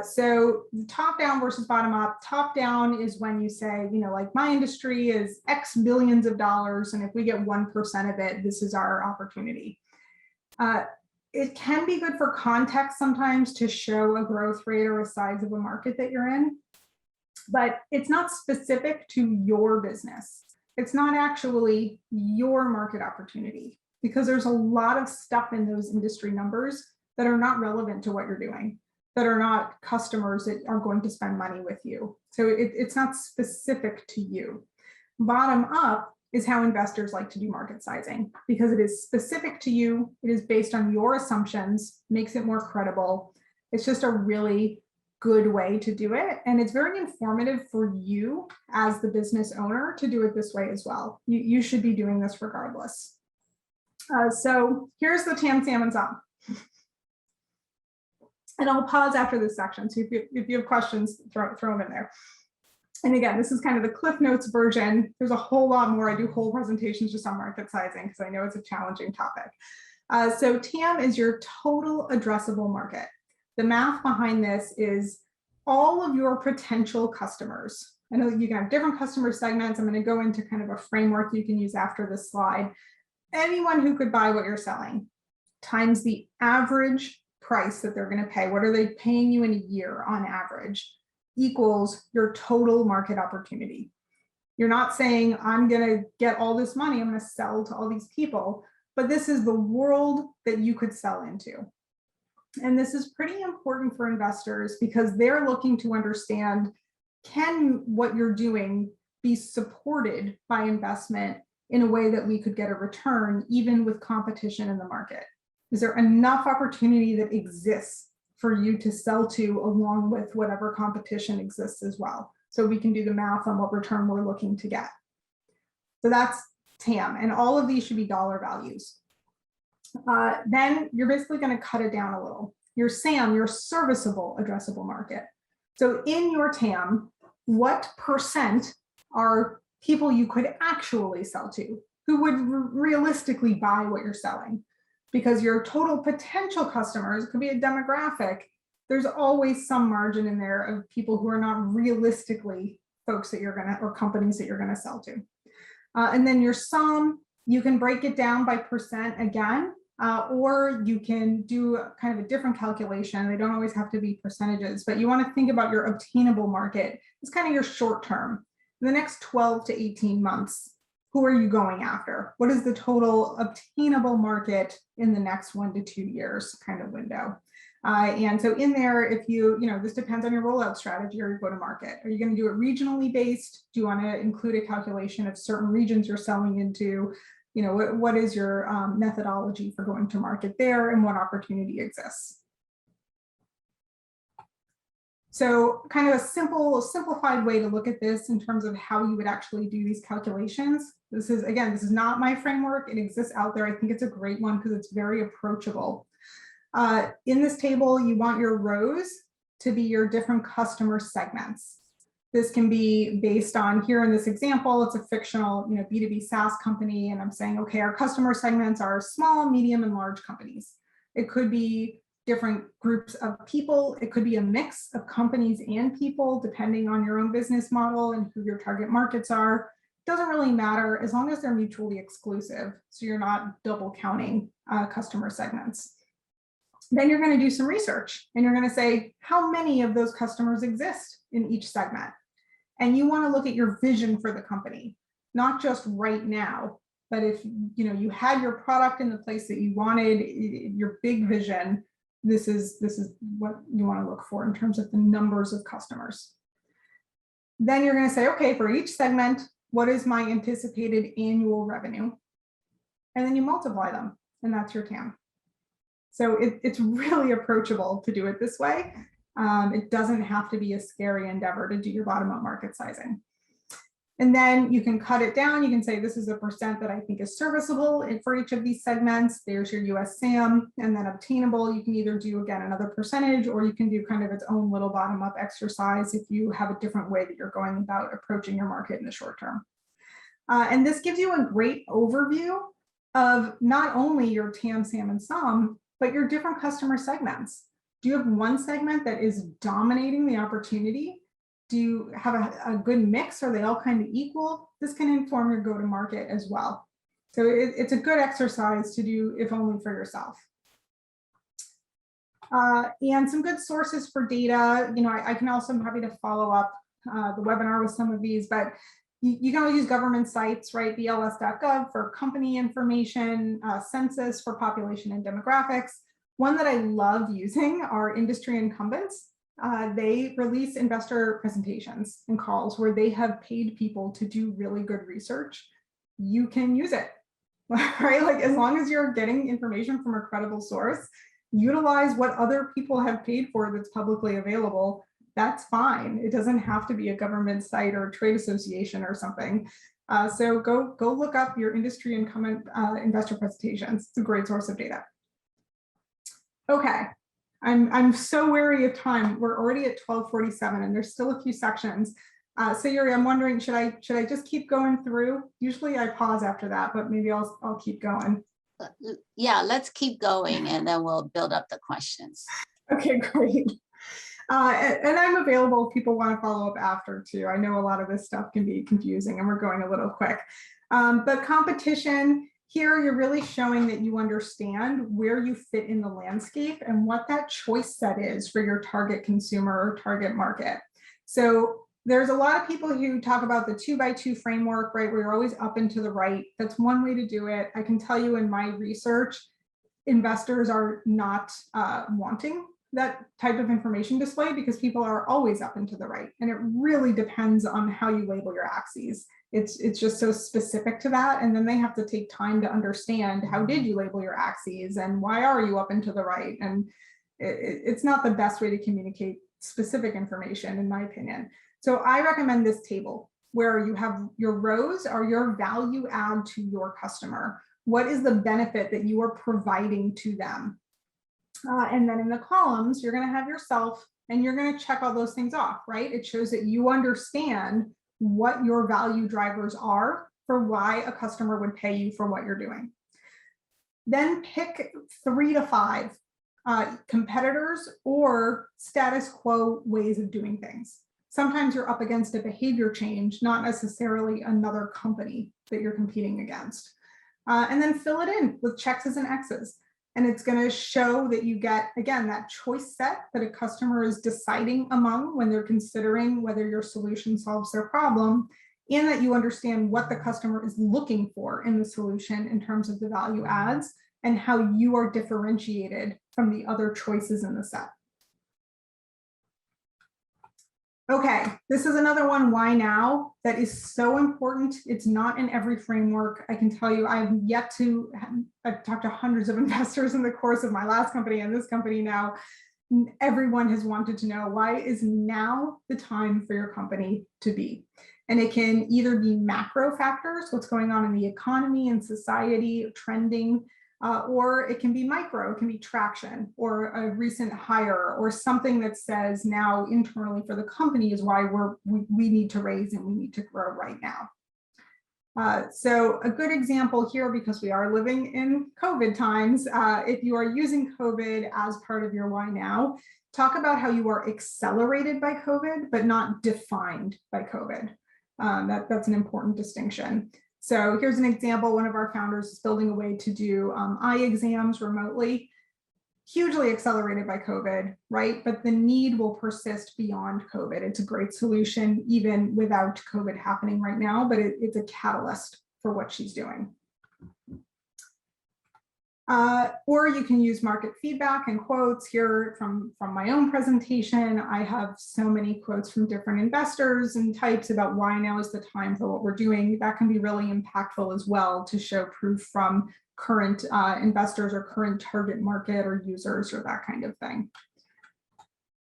So top down versus bottom up. Top down is when you say, you know, like my industry is X billions of dollars, and if we get 1% of it, this is our opportunity. It can be good for context sometimes to show a growth rate or a size of a market that you're in, but it's not specific to your business. It's not actually your market opportunity, because there's a lot of stuff in those industry numbers that are not relevant to what you're doing, that are not customers that are going to spend money with you. So it's not specific to you. Bottom up is how investors like to do market sizing, because it is specific to you. It is based on your assumptions, makes it more credible. It's just a really good way to do it. And it's very informative for you as the business owner to do it this way as well. You should be doing this regardless. So here's the TAM, SAM, and SOM. And I'll pause after this section. So if you have questions, throw them in there. And again, this is kind of the Cliff Notes version. There's a whole lot more. I do whole presentations just on market sizing because I know it's a challenging topic. So TAM is your total addressable market. The math behind this is all of your potential customers. I know you can have different customer segments. I'm going to go into kind of a framework you can use after this slide. Anyone who could buy what you're selling times the average price that they're going to pay. What are they paying you in a year on average? Equals your total market opportunity. You're not saying, I'm going to get all this money, I'm going to sell to all these people, but this is the world that you could sell into. And this is pretty important for investors because they're looking to understand, can what you're doing be supported by investment in a way that we could get a return even with competition in the market? Is there enough opportunity that exists for you to sell to along with whatever competition exists as well? So we can do the math on what return we're looking to get. So that's TAM, and all of these should be dollar values. Then you're basically going to cut it down a little. Your SAM, your serviceable addressable market. So in your TAM, what percent are people you could actually sell to, who would realistically buy what you're selling? Because your total potential customers could be a demographic. There's always some margin in there of people who are not realistically folks that you're going to, or companies that you're going to sell to. And then your SOM, you can break it down by percent again, or you can do kind of a different calculation. They don't always have to be percentages, but you want to think about your obtainable market. It's kind of your short term. In the next 12 to 18 months, who are you going after? What is the total obtainable market in the next 1 to 2 years kind of window? And so in there, if this depends on your rollout strategy or your go-to-market. Are you going to do it regionally based? Do you want to include a calculation of certain regions you're selling into? What is your methodology for going to market there, and what opportunity exists? So kind of a simplified way to look at this in terms of how you would actually do these calculations. This is not my framework. It exists out there. I think it's a great one because it's very approachable. In this table, you want your rows to be your different customer segments. This can be based on, here in this example, it's a fictional B2B SaaS company, and I'm saying, okay, our customer segments are small, medium, and large companies. It could be different groups of people. It could be a mix of companies and people, depending on your own business model and who your target markets are. Doesn't really matter as long as they're mutually exclusive. So you're not double counting customer segments. Then you're going to do some research and you're going to say, how many of those customers exist in each segment? And you want to look at your vision for the company, not just right now, but if you had your product in the place that you wanted, your big vision, this is what you want to look for in terms of the numbers of customers. Then you're going to say, okay, for each segment, what is my anticipated annual revenue? and then you multiply them, and that's your TAM. So it's really approachable to do it this way. It doesn't have to be a scary endeavor to do your bottom-up market sizing. And then you can cut it down. You can say, this is a percent that I think is serviceable for each of these segments. There's your US SAM, and then obtainable. You can either do, again, another percentage, or you can do kind of its own little bottom-up exercise if you have a different way that you're going about approaching your market in the short term. And this gives you a great overview of not only your TAM, SAM, and SUM, but your different customer segments. Do you have one segment that is dominating the opportunity? Do you have a good mix? Are they all kind of equal? This can inform your go-to-market as well. So it's a good exercise to do, if only for yourself. And some good sources for data. You know, I can also, I'm happy to follow up the webinar with some of these, but you can always use government sites, right? BLS.gov for company information, census for population and demographics. One that I love using are industry incumbents. They release investor presentations and calls where they have paid people to do really good research. You can use it, right? Like, as long as you're getting information from a credible source, utilize what other people have paid for that's publicly available. That's fine. It doesn't have to be a government site or a trade association or something. So go look up your industry incumbent investor presentations. It's a great source of data. Okay. I'm so wary of time. We're already at 12:47 and there's still a few sections. So Yuri, I'm wondering, should I just keep going through? Usually I pause after that, but maybe I'll keep going. Yeah, let's keep going and then we'll build up the questions. Okay, great. And I'm available if people want to follow up after too. I know a lot of this stuff can be confusing and we're going a little quick. But competition, here you're really showing that you understand where you fit in the landscape and what that choice set is for your target consumer or target market. So there's a lot of people who talk about the 2x2 framework, right? Where you're always up and to the right. That's one way to do it. I can tell you in my research, investors are not wanting that type of information display because people are always up and to the right. And it really depends on how you label your axes. It's just so specific to that. And then they have to take time to understand, how did you label your axes and why are you up and to the right? And it's not the best way to communicate specific information, in my opinion. So I recommend this table where you have your rows are your value add to your customer. What is the benefit that you are providing to them? And then in the columns, you're going to have yourself and you're going to check all those things off, right? It shows that you understand what your value drivers are for why a customer would pay you for what you're doing. Then pick 3 to 5 competitors or status quo ways of doing things. Sometimes you're up against a behavior change, not necessarily another company that you're competing against. And then fill it in with X's and X's. And it's going to show that you get, again, that choice set that a customer is deciding among when they're considering whether your solution solves their problem, and that you understand what the customer is looking for in the solution in terms of the value adds and how you are differentiated from the other choices in the set. Okay, this is another one, why now, that is so important. It's not in every framework. I can tell you, I've talked to hundreds of investors in the course of my last company and this company now. Everyone has wanted to know, why is now the time for your company to be? And it can either be macro factors, what's going on in the economy and society, trending, or it can be micro, it can be traction or a recent hire or something that says now internally for the company is why we need to raise and we need to grow right now. So a good example here, because we are living in COVID times, if you are using COVID as part of your why now, talk about how you are accelerated by COVID, but not defined by COVID. That's an important distinction. So here's an example. One of our founders is building a way to do eye exams remotely, hugely accelerated by COVID, right? But the need will persist beyond COVID. It's a great solution, even without COVID happening right now, but it's a catalyst for what she's doing. Or you can use market feedback and quotes. Here from my own presentation, I have so many quotes from different investors and types about why now is the time for what we're doing. That can be really impactful as well to show proof from current investors or current target market or users or that kind of thing.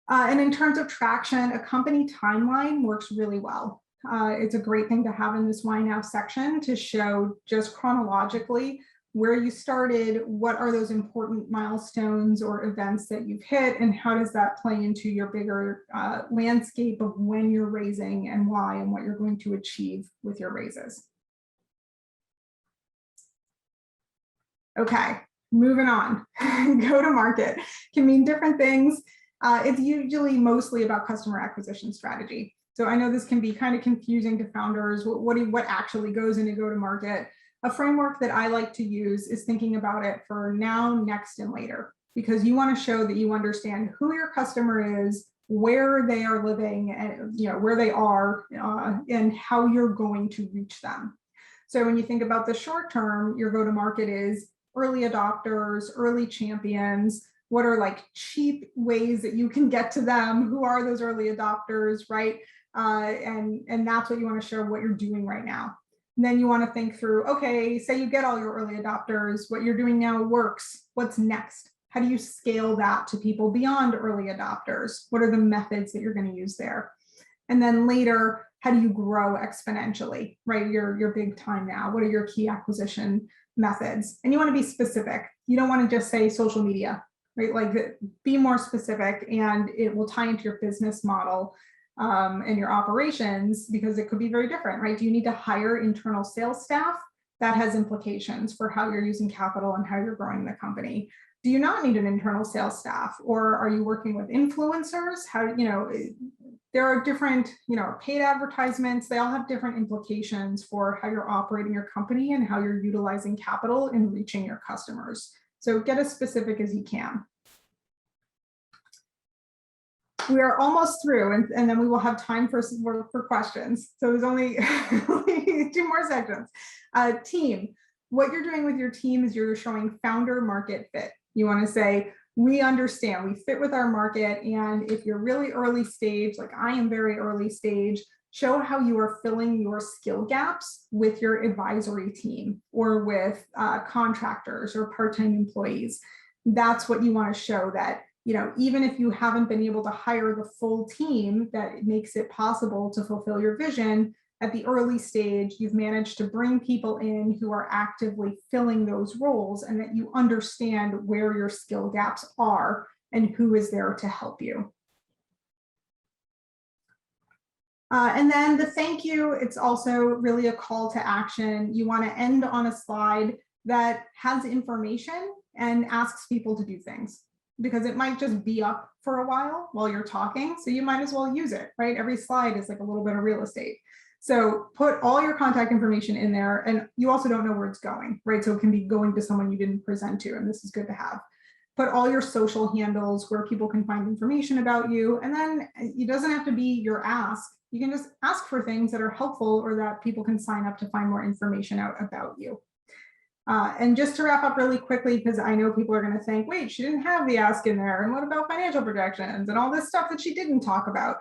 And in terms of traction, a company timeline works really well. It's a great thing to have in this Why Now section to show just chronologically where you started, what are those important milestones or events that you've hit, and how does that play into your bigger landscape of when you're raising and why and what you're going to achieve with your raises. Okay, moving on. Go to market can mean different things. It's usually mostly about customer acquisition strategy. So I know this can be kind of confusing to founders. What actually goes into go to market? A framework that I like to use is thinking about it for now, next, and later, because you want to show that you understand who your customer is, where they are living, and where they are, and how you're going to reach them. So when you think about the short term, your go to market is early adopters, early champions. What are like cheap ways that you can get to them? Who are those early adopters, right? And that's what you want to show what you're doing right now. And then you want to think through, okay, say you get all your early adopters, what you're doing now works. What's next? How do you scale that to people beyond early adopters? What are the methods that you're going to use there? And then later, how do you grow exponentially, right? Your big time now. What are your key acquisition methods? And you want to be specific. You don't want to just say social media, right? Like be more specific, and it will tie into your business model and your operations, because it could be very different, right? Do you need to hire internal sales staff? That has implications for how you're using capital and how you're growing the company. Do you not need an internal sales staff, or are you working with influencers? How, there are different, paid advertisements. They all have different implications for how you're operating your company and how you're utilizing capital in reaching your customers. So get as specific as you can. We are almost through, and then we will have time for questions. So there's only 2 more sections. Team. What you're doing with your team is you're showing founder market fit. You want to say, we understand, we fit with our market. And if you're really early stage, like I am very early stage, show how you are filling your skill gaps with your advisory team or with contractors or part-time employees. That's what you want to show, that even if you haven't been able to hire the full team that makes it possible to fulfill your vision, at the early stage, you've managed to bring people in who are actively filling those roles, and that you understand where your skill gaps are and who is there to help you. And then the thank you, it's also really a call to action. You want to end on a slide that has information and asks people to do things, because it might just be up for a while you're talking. So you might as well use it, right? Every slide is like a little bit of real estate. So put all your contact information in there, and you also don't know where it's going, right? So it can be going to someone you didn't present to, and this is good to have. Put all your social handles where people can find information about you. And then it doesn't have to be your ask. You can just ask for things that are helpful or that people can sign up to find more information out about you. And just to wrap up really quickly, because I know people are going to think, wait, she didn't have the ask in there. And what about financial projections and all this stuff that she didn't talk about?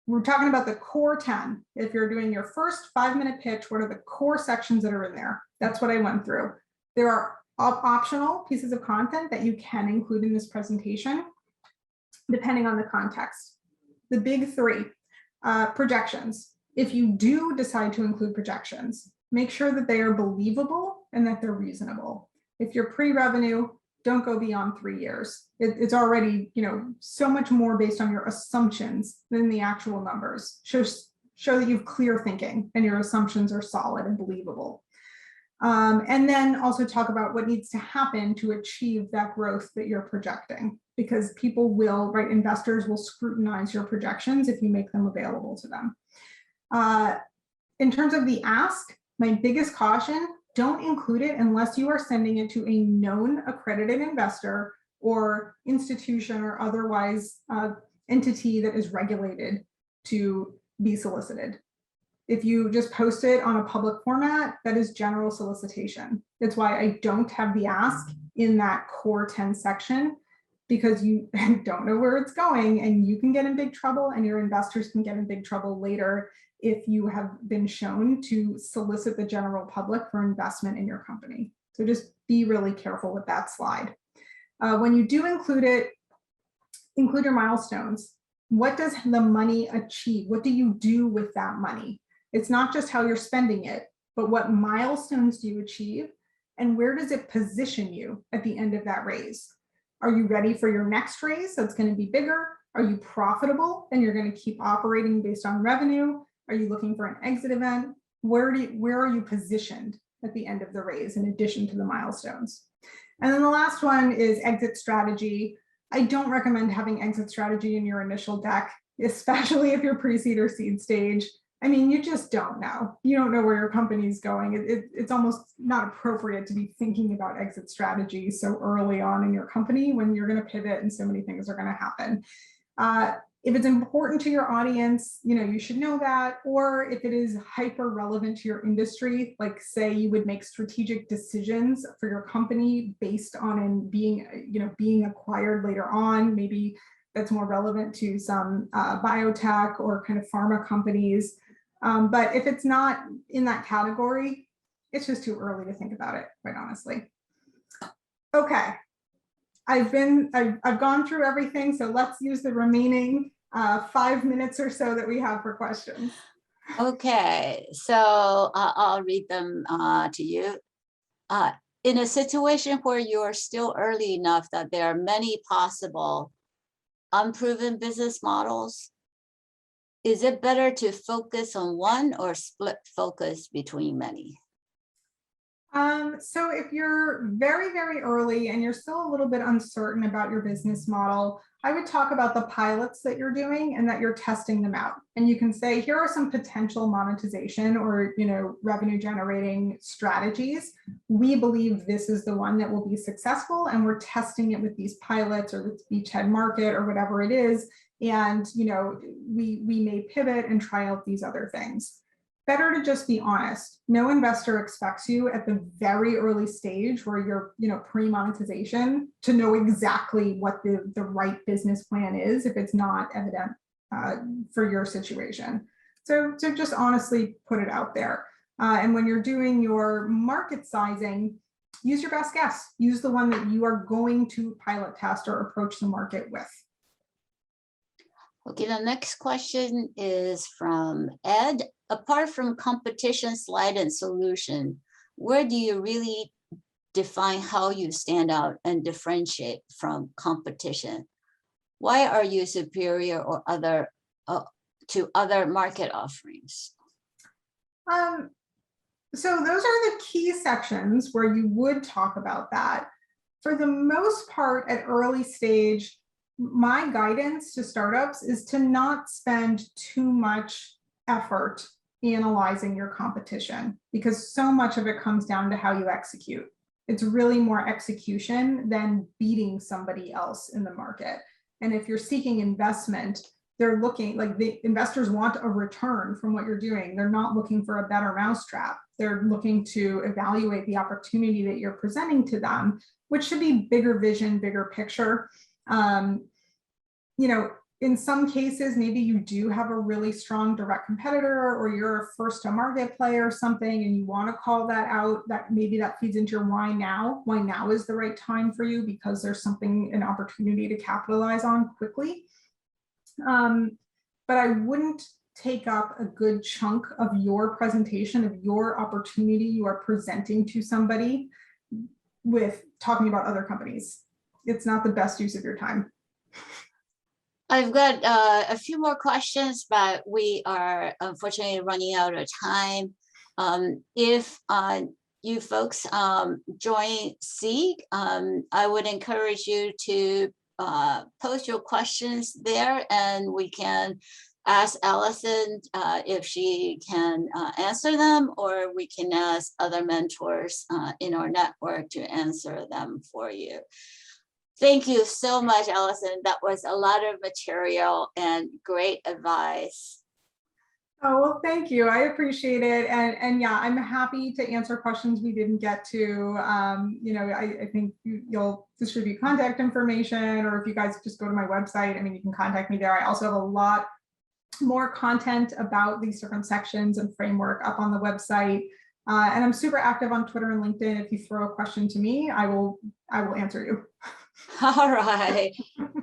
We're talking about the core 10. If you're doing your first 5-minute pitch, what are the core sections that are in there? That's what I went through. There are optional pieces of content that you can include in this presentation, depending on the context. The big 3, projections. If you do decide to include projections, make sure that they are believable and that they're reasonable. If you're pre-revenue, don't go beyond 3 years. It's already, so much more based on your assumptions than the actual numbers. Show that you have clear thinking and your assumptions are solid and believable. And then also talk about what needs to happen to achieve that growth that you're projecting, because people will, right? Investors will scrutinize your projections if you make them available to them. In terms of the ask, my biggest caution, don't include it unless you are sending it to a known accredited investor or institution or otherwise entity that is regulated to be solicited. If you just post it on a public format, that is general solicitation. That's why I don't have the ask in that core 10 section, because you don't know where it's going, and you can get in big trouble, and your investors can get in big trouble later if you have been shown to solicit the general public for investment in your company. So just be really careful with that slide. When you do include it, include your milestones. What does the money achieve? What do you do with that money? It's not just how you're spending it, but what milestones do you achieve, and where does it position you at the end of that raise? Are you ready for your next raise that's going to be bigger? Are you profitable and you're going to keep operating based on revenue? Are you looking for an exit event? Where are you positioned at the end of the raise in addition to the milestones? And then the last one is exit strategy. I don't recommend having exit strategy in your initial deck, especially if you're pre-seed or seed stage. I mean, you just don't know. You don't know where your company's going. It's almost not appropriate to be thinking about exit strategy so early on in your company when you're going to pivot and so many things are going to happen. If it's important to your audience, you should know that. Or if it is hyper relevant to your industry, like say you would make strategic decisions for your company based on being acquired later on, maybe that's more relevant to some biotech or kind of pharma companies. But if it's not in that category, it's just too early to think about it, quite honestly. Okay, I've gone through everything, so let's use the remaining 5 minutes or so that we have for questions. Okay, so I'll read them to you. In a situation where you are still early enough that there are many possible unproven business models, is it better to focus on one or split focus between many? So if you're very, very early and you're still a little bit uncertain about your business model, I would talk about the pilots that you're doing and that you're testing them out. And you can say, here are some potential monetization or revenue generating strategies. We believe this is the one that will be successful, and we're testing it with these pilots or with beachhead market or whatever it is. And we may pivot and try out these other things. Better to just be honest. No investor expects you at the very early stage where you're pre-monetization to know exactly what the right business plan is if it's not evident for your situation. So just honestly put it out there. And when you're doing your market sizing, use your best guess. Use the one that you are going to pilot test or approach the market with. Okay, the next question is from Ed. Apart from competition, slide, and solution, where do you really define how you stand out and differentiate from competition? Why are you superior or to other market offerings? So those are the key sections where you would talk about that. For the most part, at early stage, my guidance to startups is to not spend too much effort analyzing your competition, because so much of it comes down to how you execute. It's really more execution than beating somebody else in the market. And if you're seeking investment, they're looking, like, the investors want a return from what you're doing. They're not looking for a better mousetrap. They're looking to evaluate the opportunity that you're presenting to them, which should be bigger vision, bigger picture. In some cases, maybe you do have a really strong direct competitor, or you're a first to market player or something, and you want to call that out. That maybe that feeds into your why now. Why now is the right time for you, because there's an opportunity to capitalize on quickly. But I wouldn't take up a good chunk of your presentation, of your opportunity you are presenting to somebody, with talking about other companies. It's not the best use of your time. I've got a few more questions, but we are unfortunately running out of time. If you folks join SEAG, I would encourage you to post your questions there, and we can ask Allison if she can answer them, or we can ask other mentors in our network to answer them for you. Thank you so much, Allison. That was a lot of material and great advice. Oh, well, thank you. I appreciate it. And yeah, I'm happy to answer questions we didn't get to. You know, I think you'll distribute contact information, or if you guys just go to my website, I mean, you can contact me there. I also have a lot more content about these different sections and framework up on the website. And I'm super active on Twitter and LinkedIn. If you throw a question to me, I will answer you. All right.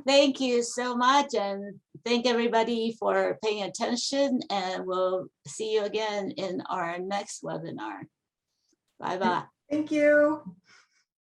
Thank you so much. And thank everybody for paying attention. And we'll see you again in our next webinar. Bye-bye. Thank you.